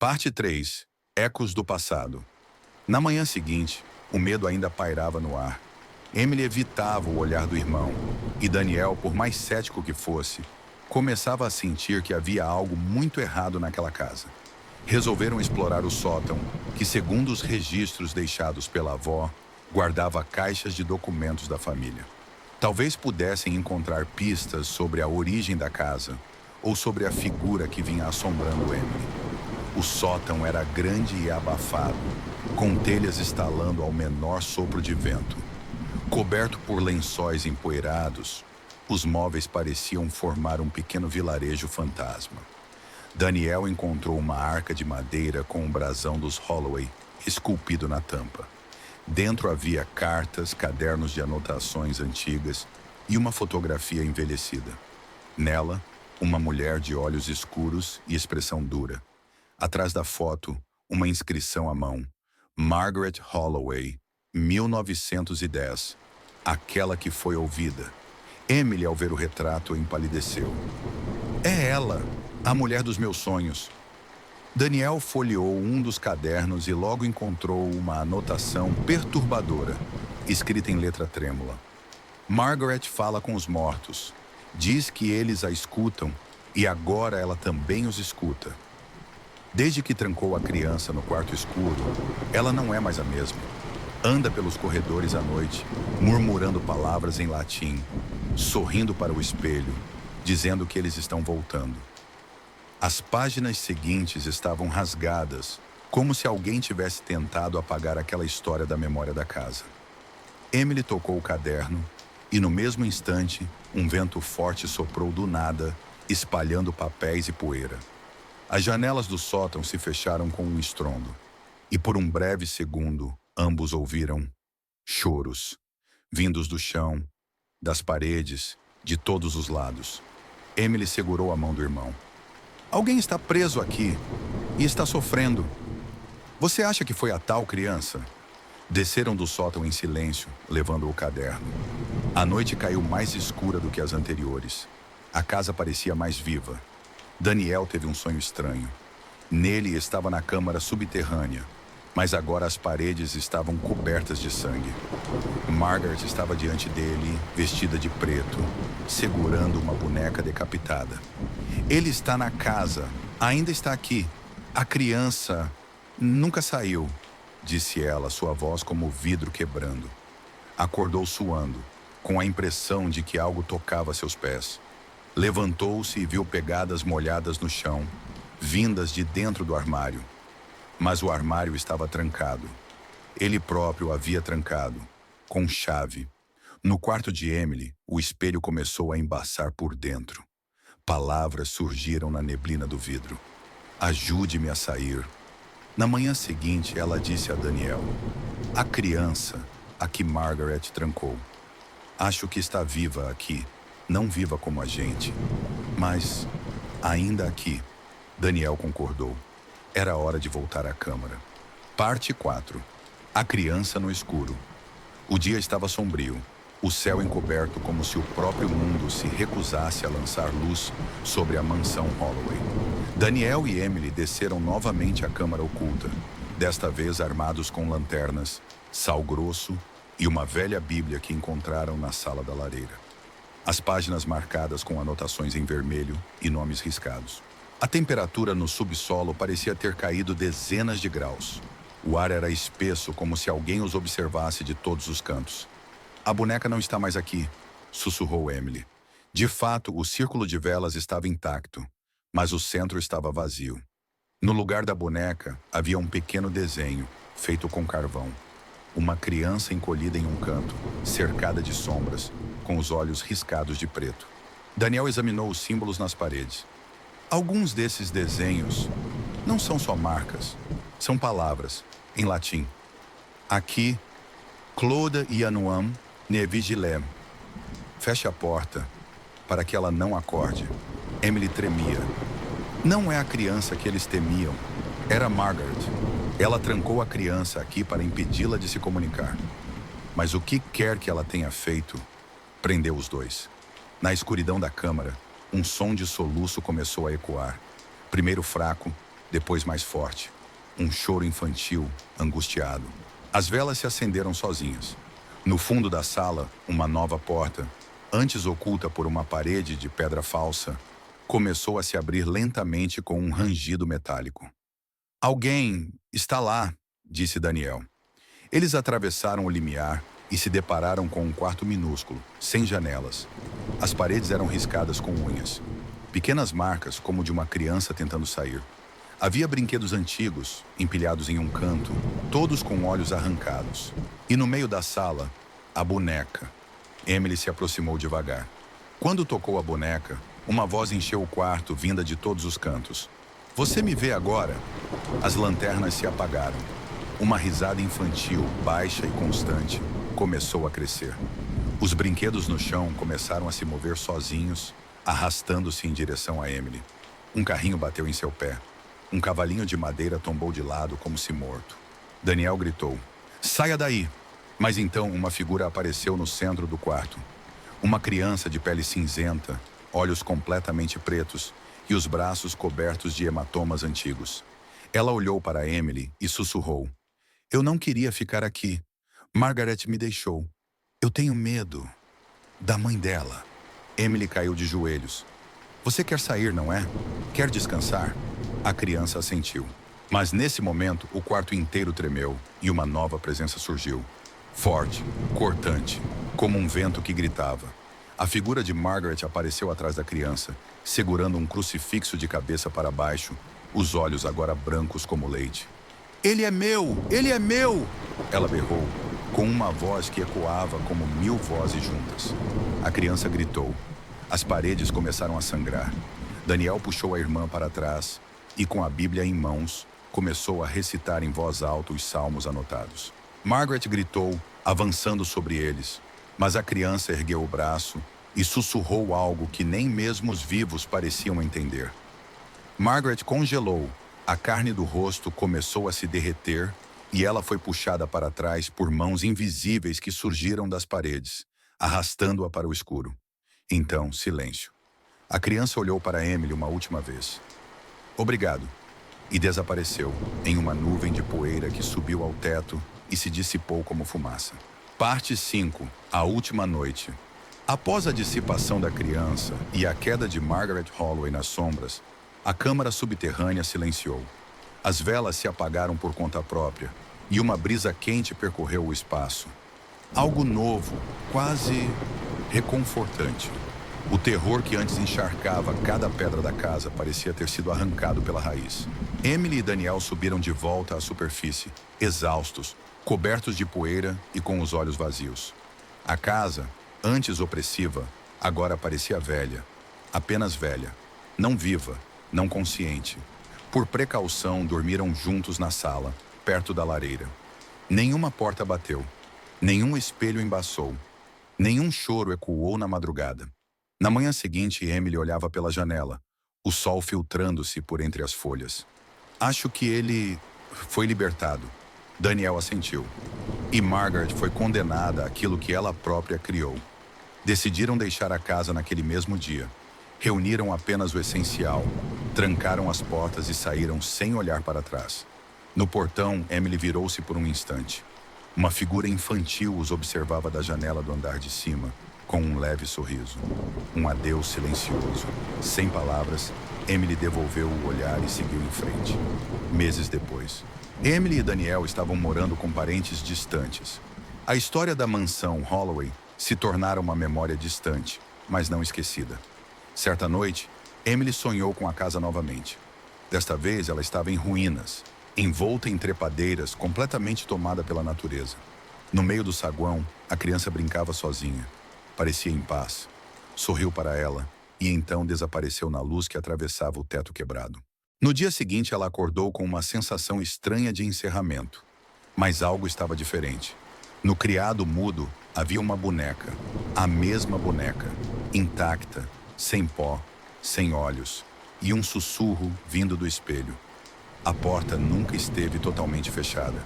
Parte 3. Ecos do passado. Na manhã seguinte, o medo ainda pairava no ar. Emily evitava o olhar do irmão, e Daniel, por mais cético que fosse, começava a sentir que havia algo muito errado naquela casa. Resolveram explorar o sótão, que, segundo os registros deixados pela avó, guardava caixas de documentos da família. Talvez pudessem encontrar pistas sobre a origem da casa ou sobre a figura que vinha assombrando Emily. O sótão era grande e abafado, com telhas estalando ao menor sopro de vento. Coberto por lençóis empoeirados, os móveis pareciam formar um pequeno vilarejo fantasma. Daniel encontrou uma arca de madeira com o brasão dos Holloway esculpido na tampa. Dentro havia cartas, cadernos de anotações antigas e uma fotografia envelhecida. Nela, uma mulher de olhos escuros e expressão dura. Atrás da foto, uma inscrição à mão. Margaret Holloway, 1910. Aquela que foi ouvida. Emily, ao ver o retrato, empalideceu. É ela, a mulher dos meus sonhos. Daniel folheou um dos cadernos e logo encontrou uma anotação perturbadora, escrita em letra trêmula. Margaret fala com os mortos. Diz que eles a escutam e agora ela também os escuta. Desde que trancou a criança no quarto escuro, ela não é mais a mesma. Anda pelos corredores à noite, murmurando palavras em latim, sorrindo para o espelho, dizendo que eles estão voltando. As páginas seguintes estavam rasgadas, como se alguém tivesse tentado apagar aquela história da memória da casa. Emily tocou o caderno e, no mesmo instante, um vento forte soprou do nada, espalhando papéis e poeira. As janelas do sótão se fecharam com um estrondo, e por um breve segundo, ambos ouviram choros, vindos do chão, das paredes, de todos os lados. Emily segurou a mão do irmão. Alguém está preso aqui e está sofrendo. Você acha que foi a tal criança? Desceram do sótão em silêncio, levando o caderno. A noite caiu mais escura do que as anteriores. A casa parecia mais viva. Daniel teve um sonho estranho. Nele estava na câmara subterrânea, mas agora as paredes estavam cobertas de sangue. Margaret estava diante dele, vestida de preto, segurando uma boneca decapitada. Ele está na casa, ainda está aqui. A criança nunca saiu, disse ela, sua voz como vidro quebrando. Acordou suando, com a impressão de que algo tocava seus pés. Levantou-se e viu pegadas molhadas no chão, vindas de dentro do armário. Mas o armário estava trancado. Ele próprio havia trancado, com chave. No quarto de Emily, o espelho começou a embaçar por dentro. Palavras surgiram na neblina do vidro. Ajude-me a sair. Na manhã seguinte, ela disse a Daniel: a criança, a que Margaret trancou. Acho que está viva aqui. Não viva como a gente, mas ainda aqui. Daniel concordou. Era hora de voltar à câmara. Parte 4. A criança no escuro. O dia estava sombrio, o céu encoberto como se o próprio mundo se recusasse a lançar luz sobre a mansão Holloway. Daniel e Emily desceram novamente à câmara oculta, desta vez armados com lanternas, sal grosso e uma velha Bíblia que encontraram na sala da lareira. As páginas marcadas com anotações em vermelho e nomes riscados. A temperatura no subsolo parecia ter caído dezenas de graus. O ar era espesso, como se alguém os observasse de todos os cantos. A boneca não está mais aqui, sussurrou Emily. De fato, o círculo de velas estava intacto, mas o centro estava vazio. No lugar da boneca, havia um pequeno desenho, feito com carvão. Uma criança encolhida em um canto, cercada de sombras, com os olhos riscados de preto. Daniel examinou os símbolos nas paredes. Alguns desses desenhos não são só marcas, são palavras, em latim. Aqui, Cloda Ianuam ne vigilem. Feche a porta, para que ela não acorde. Emily tremia. Não é a criança que eles temiam, era Margaret. Ela trancou a criança aqui para impedi-la de se comunicar. Mas o que quer que ela tenha feito, prendeu os dois. Na escuridão da câmara, um som de soluço começou a ecoar. Primeiro fraco, depois mais forte. Um choro infantil, angustiado. As velas se acenderam sozinhas. No fundo da sala, uma nova porta, antes oculta por uma parede de pedra falsa, começou a se abrir lentamente com um rangido metálico. Alguém está lá, disse Daniel. Eles atravessaram o limiar e se depararam com um quarto minúsculo, sem janelas. As paredes eram riscadas com unhas. Pequenas marcas, como de uma criança tentando sair. Havia brinquedos antigos, empilhados em um canto, todos com olhos arrancados. E no meio da sala, a boneca. Emily se aproximou devagar. Quando tocou a boneca, uma voz encheu o quarto, vinda de todos os cantos. Você me vê agora? As lanternas se apagaram. Uma risada infantil, baixa e constante, começou a crescer. Os brinquedos no chão começaram a se mover sozinhos, arrastando-se em direção a Emily. Um carrinho bateu em seu pé. Um cavalinho de madeira tombou de lado como se morto. Daniel gritou: "Saia daí!" Mas então uma figura apareceu no centro do quarto. Uma criança de pele cinzenta, olhos completamente pretos e os braços cobertos de hematomas antigos. Ela olhou para Emily e sussurrou: "Eu não queria ficar aqui. Margaret me deixou. Eu tenho medo da mãe dela." Emily caiu de joelhos. "Você quer sair, não é? Quer descansar?" A criança assentiu. Mas nesse momento, o quarto inteiro tremeu e uma nova presença surgiu. Forte, cortante, como um vento que gritava. A figura de Margaret apareceu atrás da criança, segurando um crucifixo de cabeça para baixo, os olhos agora brancos como leite. "Ele é meu! Ele é meu!" Ela berrou, com uma voz que ecoava como 1000 vozes juntas. A criança gritou. As paredes começaram a sangrar. Daniel puxou a irmã para trás e, com a Bíblia em mãos, começou a recitar em voz alta os salmos anotados. Margaret gritou, avançando sobre eles, mas a criança ergueu o braço e sussurrou algo que nem mesmo os vivos pareciam entender. Margaret congelou, a carne do rosto começou a se derreter e ela foi puxada para trás por mãos invisíveis que surgiram das paredes, arrastando-a para o escuro. Então, silêncio. A criança olhou para Emily uma última vez. "Obrigado." E desapareceu, em uma nuvem de poeira que subiu ao teto e se dissipou como fumaça. Parte 5. A última noite. Após a dissipação da criança e a queda de Margaret Holloway nas sombras, a câmara subterrânea silenciou. As velas se apagaram por conta própria e uma brisa quente percorreu o espaço. Algo novo, quase reconfortante. O terror que antes encharcava cada pedra da casa parecia ter sido arrancado pela raiz. Emily e Daniel subiram de volta à superfície, exaustos, cobertos de poeira e com os olhos vazios. A casa, antes opressiva, agora parecia velha, apenas velha, não viva, não consciente. Por precaução, dormiram juntos na sala, perto da lareira. Nenhuma porta bateu, nenhum espelho embaçou, nenhum choro ecoou na madrugada. Na manhã seguinte, Emily olhava pela janela, o sol filtrando-se por entre as folhas. "Acho que ele foi libertado." Daniel assentiu. "E Margaret foi condenada àquilo que ela própria criou." Decidiram deixar a casa naquele mesmo dia. Reuniram apenas o essencial, trancaram as portas e saíram sem olhar para trás. No portão, Emily virou-se por um instante. Uma figura infantil os observava da janela do andar de cima, com um leve sorriso. Um adeus silencioso. Sem palavras, Emily devolveu o olhar e seguiu em frente. Meses depois, Emily e Daniel estavam morando com parentes distantes. A história da mansão Holloway se tornara uma memória distante, mas não esquecida. Certa noite, Emily sonhou com a casa novamente. Desta vez, ela estava em ruínas, envolta em trepadeiras, completamente tomada pela natureza. No meio do saguão, a criança brincava sozinha. Parecia em paz. Sorriu para ela e então desapareceu na luz que atravessava o teto quebrado. No dia seguinte, ela acordou com uma sensação estranha de encerramento. Mas algo estava diferente. No criado mudo havia uma boneca, a mesma boneca, intacta, sem pó, sem olhos, e um sussurro vindo do espelho. A porta nunca esteve totalmente fechada.